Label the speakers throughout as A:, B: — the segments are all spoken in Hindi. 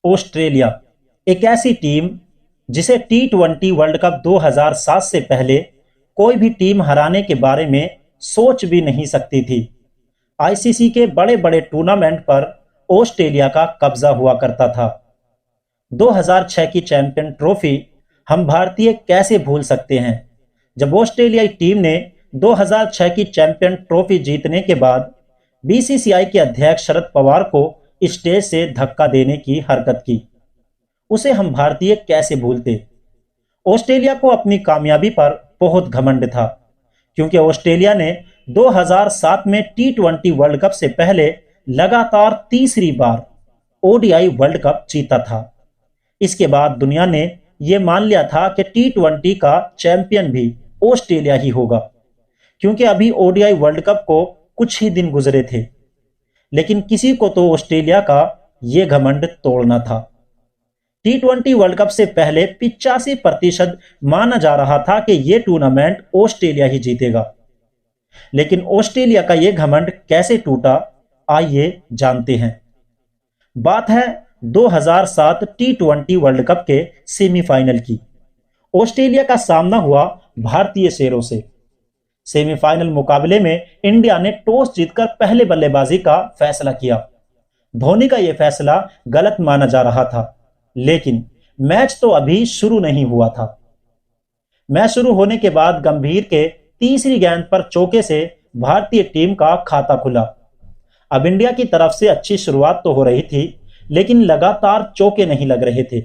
A: ऑस्ट्रेलिया एक ऐसी टीम जिसे T20 वर्ल्ड कप 2007 से पहले कोई भी टीम हराने के बारे में सोच भी नहीं सकती थी। आईसीसी के बड़े बड़े टूर्नामेंट पर ऑस्ट्रेलिया का कब्जा हुआ करता था। 2006 की चैंपियन ट्रॉफी हम भारतीय कैसे भूल सकते हैं, जब ऑस्ट्रेलियाई टीम ने 2006 की चैंपियन ट्रॉफी जीतने के बाद बीसीसीआई के अध्यक्ष शरद पवार को स्टेज से धक्का देने की हरकत की। उसे हम भारतीय कैसे भूलते। ऑस्ट्रेलिया को अपनी कामयाबी पर बहुत घमंड था, क्योंकि ऑस्ट्रेलिया ने 2007 में T20 वर्ल्ड कप से पहले लगातार तीसरी बार ओडीआई वर्ल्ड कप जीता था। इसके बाद दुनिया ने यह मान लिया था कि T20 का चैंपियन भी ऑस्ट्रेलिया ही होगा, क्योंकि अभी ओडीआई वर्ल्ड कप को कुछ ही दिन गुजरे थे। लेकिन किसी को तो ऑस्ट्रेलिया का यह घमंड तोड़ना था। T20 वर्ल्ड कप से पहले 85% माना जा रहा था कि यह टूर्नामेंट ऑस्ट्रेलिया ही जीतेगा। लेकिन ऑस्ट्रेलिया का यह घमंड कैसे टूटा, आइए जानते हैं। बात है 2007 T20 वर्ल्ड कप के सेमीफाइनल की। ऑस्ट्रेलिया का सामना हुआ भारतीय शेरों से। सेमीफाइनल मुकाबले में इंडिया ने टॉस जीतकर पहले बल्लेबाजी का फैसला किया। धोनी का यह फैसला गलत माना जा रहा था, लेकिन मैच तो अभी शुरू नहीं हुआ था। मैच शुरू होने के बाद गंभीर के तीसरी गेंद पर चौके से भारतीय टीम का खाता खुला। अब इंडिया की तरफ से अच्छी शुरुआत तो हो रही थी, लेकिन लगातार चौके नहीं लग रहे थे।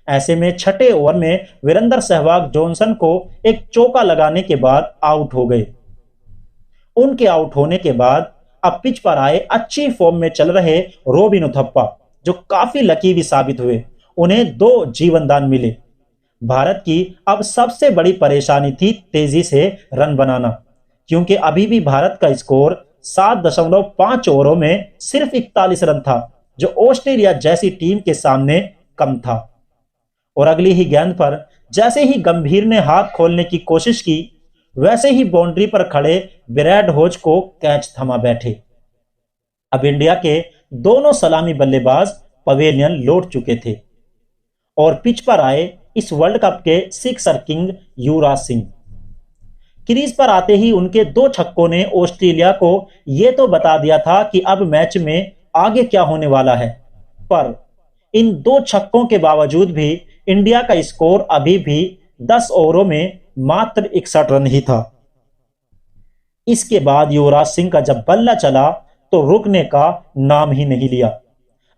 A: ऐसे में छठे ओवर में वीरेंद्र सहवाग जॉनसन को एक चौका लगाने के बाद आउट हो गए। उनके आउट होने के बाद अब पिच पर आए अच्छी फॉर्म में चल रहे रॉबिन उथप्पा, जो काफी लकी भी साबित हुए, उन्हें 2 जीवनदान मिले। भारत की अब सबसे बड़ी परेशानी थी तेजी से रन बनाना, क्योंकि अभी भी भारत का स्कोर 7.5 ओवरों में सिर्फ 41 रन था, जो ऑस्ट्रेलिया जैसी टीम के सामने कम था। और अगली ही गेंद पर जैसे ही गंभीर ने हाथ खोलने की कोशिश की, वैसे ही बाउंड्री पर खड़े ब्रैड होज को कैच थमा बैठे। अब इंडिया के दोनों सलामी बल्लेबाज पवेलियन लौट चुके थे और पिच पर आए इस वर्ल्ड कप के sixer king Yuvraj Singh. Crease पर आते ही उनके 2 छक्कों ने ऑस्ट्रेलिया को यह तो बता दिया था कि अब मैच में आगे क्या होने वाला है, पर इन 2 छक्कों के बावजूद भी इंडिया का स्कोर अभी भी 10 ओवरों में मात्र 61 रन ही था। इसके बाद युवराज सिंह का जब बल्ला चला तो रुकने का नाम ही नहीं लिया।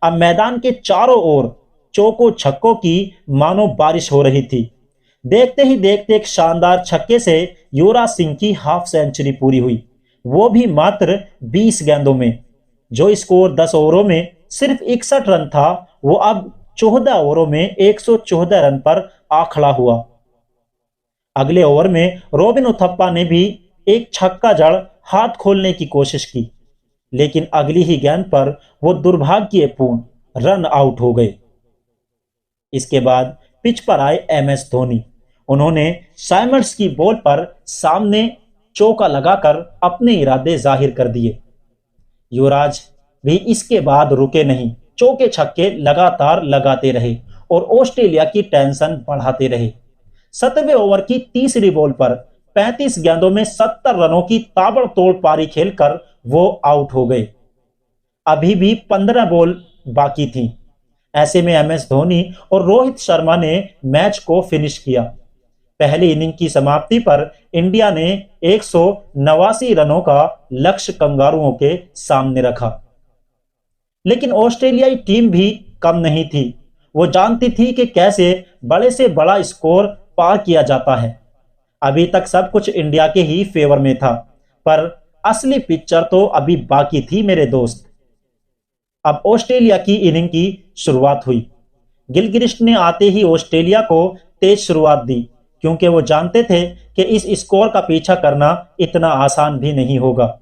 A: अब मैदान के चारों ओर चौकों छक्कों की मानो बारिश हो रही थी। देखते ही देखते एक शानदार छक्के से युवराज सिंह की हाफ सेंचुरी पूरी हुई, वो भी मात्र 20 गेंदों में। जो स्कोर 10 ओवरों में सिर्फ 61 रन था, वो अब 14 ओवरों में 114 रन पर आ खड़ा हुआ। अगले ओवर में रॉबिन उथप्पा ने भी एक छक्का जड़ हाथ खोलने की कोशिश की, लेकिन अगली ही गेंद पर वो दुर्भाग्यपूर्ण रन आउट हो गए। इसके बाद पिच पर आए एमएस धोनी। उन्होंने साइमंड्स की बॉल पर सामने चौका लगाकर अपने इरादे जाहिर कर दिए। युवराज भी इसके बाद रुके नहीं, चौके छक्के लगातार लगाते रहे और ऑस्ट्रेलिया की टेंशन बढ़ाते रहे। 7वें ओवर की तीसरी बॉल पर 35 गेंदों में 70 रनों की ताबड़तोड़ पारी खेलकर वो आउट हो गए। अभी भी 15 बॉल बाकी थी। ऐसे में एमएस धोनी और रोहित शर्मा ने मैच को फिनिश किया। पहली इनिंग की समाप्ति पर इंडिया ने 189 रनों का लक्ष्य कंगारुओं के सामने रखा। लेकिन ऑस्ट्रेलियाई टीम भी कम नहीं थी। वो जानती थी कि कैसे बड़े से बड़ा स्कोर पार किया जाता है। अभी तक सब कुछ इंडिया के ही फेवर में था, पर असली पिक्चर तो अभी बाकी थी मेरे दोस्त। अब ऑस्ट्रेलिया की इनिंग की शुरुआत हुई। गिलक्रिस्ट ने आते ही ऑस्ट्रेलिया को तेज शुरुआत दी, क्योंकि वो जानते थे कि इस स्कोर का पीछा करना इतना आसान भी नहीं होगा।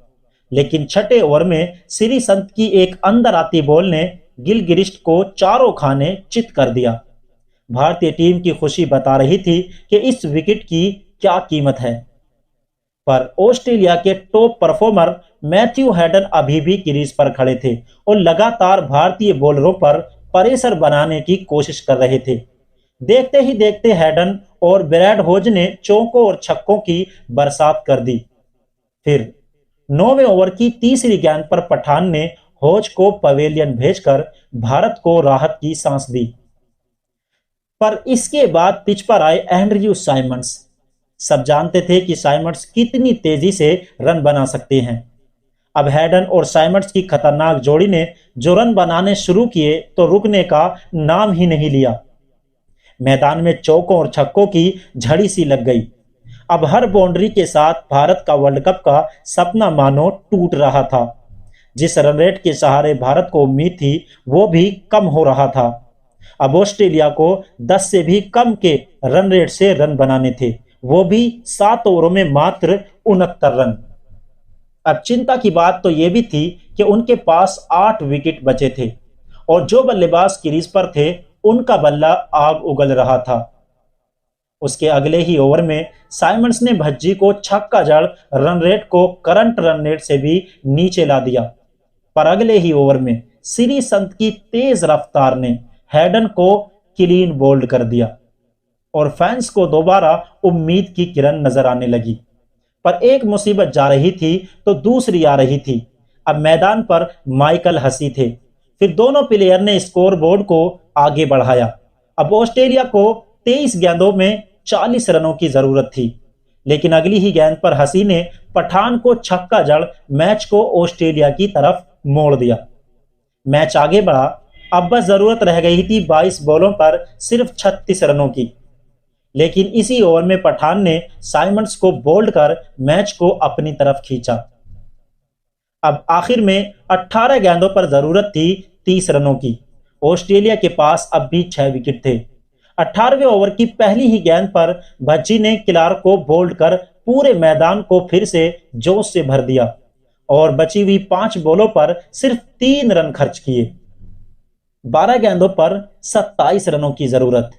A: लेकिन छठे ओवर में श्रीसंत की एक अंदर आती बॉल ने गिलक्रिस्ट को चारों खाने चित कर दिया। भारतीय टीम की खुशी बता रही थी कि इस विकेट की क्या कीमत है, पर ऑस्ट्रेलिया के टॉप परफॉर्मर मैथ्यू हेडन अभी भी क्रीज पर खड़े थे और लगातार भारतीय बॉलरों पर प्रेशर बनाने की कोशिश कर रहे थे। देखते ही देखते हैडन और ब्रैड होज ने चौकों और छक्कों की बरसात कर दी। फिर 9वें ओवर की तीसरी गेंद पर पठान ने होज को पवेलियन भेजकर भारत को राहत की सांस दी। पर इसके बाद पिच पर आए एंड्रयू साइमंड्स। सब जानते थे कि साइमंड्स कितनी तेजी से रन बना सकते हैं। अब हैडन और साइमंड्स की खतरनाक जोड़ी ने जो रन बनाने शुरू किए तो रुकने का नाम ही नहीं लिया। मैदान में चौकों और छक्कों की झड़ी सी लग गई। अब हर बाउंड्री के साथ भारत का वर्ल्ड कप का सपना मानो टूट रहा था। जिस रन रेट के सहारे भारत को उम्मीद थी वो भी कम हो रहा था। अब ऑस्ट्रेलिया को 10 से भी कम के रन रेट से रन बनाने थे, वो भी 7 ओवरों में मात्र 69 रन। अब चिंता की बात तो यह भी थी कि उनके पास 8 विकेट बचे थे और जो बल्लेबाज क्रीज पर थे उनका बल्ला आग उगल रहा था। उसके अगले ही ओवर में साइमंड्स ने भज्जी को छक्का जड़ रन रेट को करंट रन रेट से भी नीचे ला दिया। पर अगले ही ओवर में श्री संत की तेज रफ्तार ने हैडन को क्लीन बोल्ड कर दिया और फैंस को दोबारा उम्मीद की किरण नजर आने लगी। पर एक मुसीबत जा रही थी तो दूसरी आ रही थी। अब मैदान पर माइकल हसी थे। फिर दोनों प्लेयर ने स्कोर बोर्ड को आगे बढ़ाया। अब ऑस्ट्रेलिया को 23 गेंदों में 40 रनों की जरूरत थी, लेकिन अगली ही गेंद पर हसी ने पठान को छक्का जड़ मैच को ऑस्ट्रेलिया की तरफ मोड़ दिया। मैच आगे बढ़ा। अब बस जरूरत रह गई थी 22 बॉलों पर सिर्फ 36 रनों की, लेकिन इसी ओवर में पठान ने साइमंड्स को बोल्ड कर मैच को अपनी तरफ खींचा। अब आखिर में 18 गेंदों पर जरूरत थी 30 रनों की। ऑस्ट्रेलिया के पास अब भी 6 विकेट थे। 18वें ओवर की पहली ही गेंद पर भज्जी ने क्लार्क को बोल्ड कर पूरे मैदान को फिर से जोश से भर दिया और बची हुई 5 बॉलों पर सिर्फ 3 रन खर्च किए। 12 गेंदों पर 27 रनों की जरूरत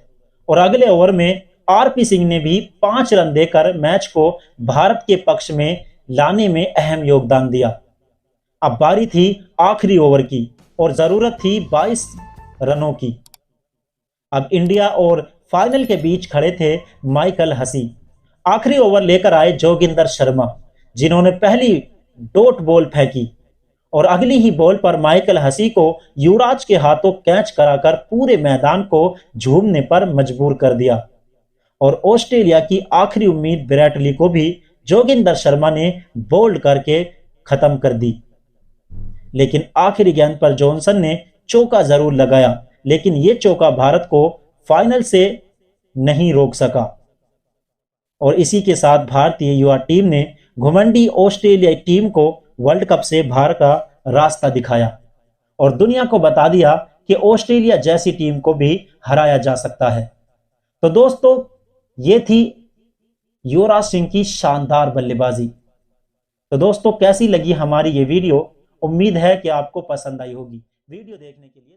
A: और अगले ओवर में आरपी सिंह ने भी 5 रन देकर मैच को भारत के पक्ष में लाने में अहम योगदान दिया। अब बारी थी आखिरी ओवर की और जरूरत थी 22 रनों की। अब इंडिया और फाइनल के बीच खड़े थे माइकल हसी। आखिरी ओवर लेकर आए जोगिंदर शर्मा, जिन्होंने पहली डॉट बॉल फेंकी और अगली ही बॉल पर माइकल हसी को युवराज के हाथों कैच कराकर पूरे मैदान को झूमने पर मजबूर कर दिया और ऑस्ट्रेलिया की आखिरी उम्मीद विराट कोहली को भी जोगिंदर शर्मा ने बोल्ड करके खत्म कर दी। लेकिन आखिरी गेंद पर जॉनसन ने चौका जरूर लगाया, लेकिन यह चौका भारत को फाइनल से नहीं रोक सका और इसी के साथ भारतीय युवा टीम ने घुमंडी ऑस्ट्रेलियाई टीम को वर्ल्ड कप से बाहर का रास्ता दिखाया और दुनिया को बता दिया कि ऑस्ट्रेलिया जैसी टीम को भी हराया जा सकता है। तो दोस्तों, ये थी युवराज सिंह की शानदार बल्लेबाजी। तो दोस्तों, कैसी लगी हमारी ये वीडियो? उम्मीद है कि आपको पसंद आई होगी। वीडियो देखने के लिए